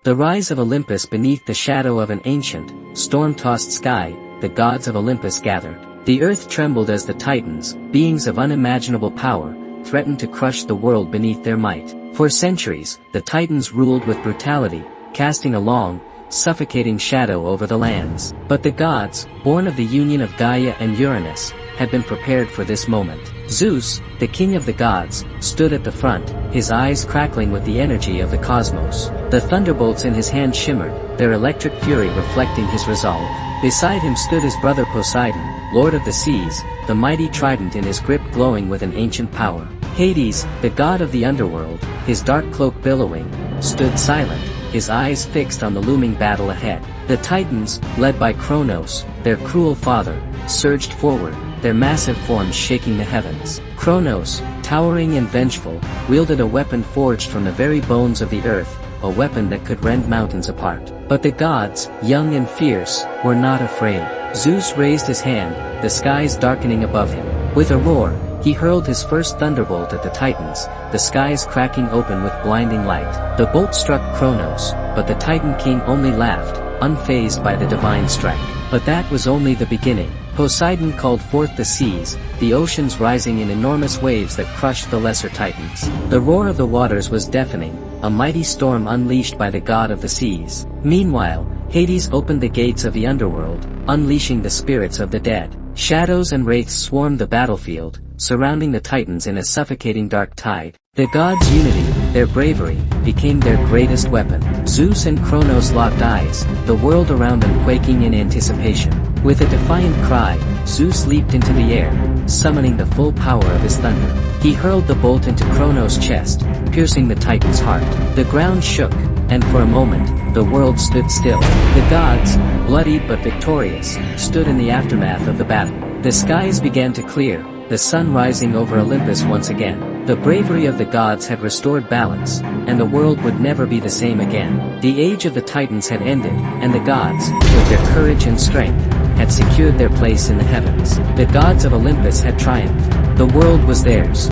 The rise of Olympus beneath the shadow of an ancient, storm-tossed sky, the gods of Olympus gathered. The earth trembled as the Titans, beings of unimaginable power, threatened to crush the world beneath their might. For centuries, the Titans ruled with brutality, casting a long, suffocating shadow over the lands. But the gods, born of the union of Gaia and Uranus, had been prepared for this moment. Zeus, the king of the gods, stood at the front, his eyes crackling with the energy of the cosmos. The thunderbolts in his hand shimmered, their electric fury reflecting his resolve. Beside him stood his brother Poseidon, lord of the seas, the mighty trident in his grip glowing with an ancient power. Hades, the god of the underworld, his dark cloak billowing, stood silent, his eyes fixed on the looming battle ahead. The Titans, led by Kronos, their cruel father, surged forward, their massive forms shaking the heavens. Kronos, towering and vengeful, wielded a weapon forged from the very bones of the earth, a weapon that could rend mountains apart. But the gods, young and fierce, were not afraid. Zeus raised his hand, the skies darkening above him. With a roar, he hurled his first thunderbolt at the Titans, the skies cracking open with blinding light. The bolt struck Kronos, but the Titan King only laughed, unfazed by the divine strike. But that was only the beginning. Poseidon called forth the seas, the oceans rising in enormous waves that crushed the lesser Titans. The roar of the waters was deafening, a mighty storm unleashed by the god of the seas. Meanwhile, Hades opened the gates of the underworld, unleashing the spirits of the dead. Shadows and wraiths swarmed the battlefield, surrounding the Titans in a suffocating dark tide. The gods' unity, their bravery, became their greatest weapon. Zeus and Kronos locked eyes, the world around them quaking in anticipation. With a defiant cry, Zeus leaped into the air, summoning the full power of his thunder. He hurled the bolt into Kronos' chest, piercing the Titan's heart. The ground shook, and for a moment, the world stood still. The gods, bloodied but victorious, stood in the aftermath of the battle. The skies began to clear, the sun rising over Olympus once again. The bravery of the gods had restored balance, and the world would never be the same again. The age of the Titans had ended, and the gods, with their courage and strength, had secured their place in the heavens. The gods of Olympus had triumphed. The world was theirs,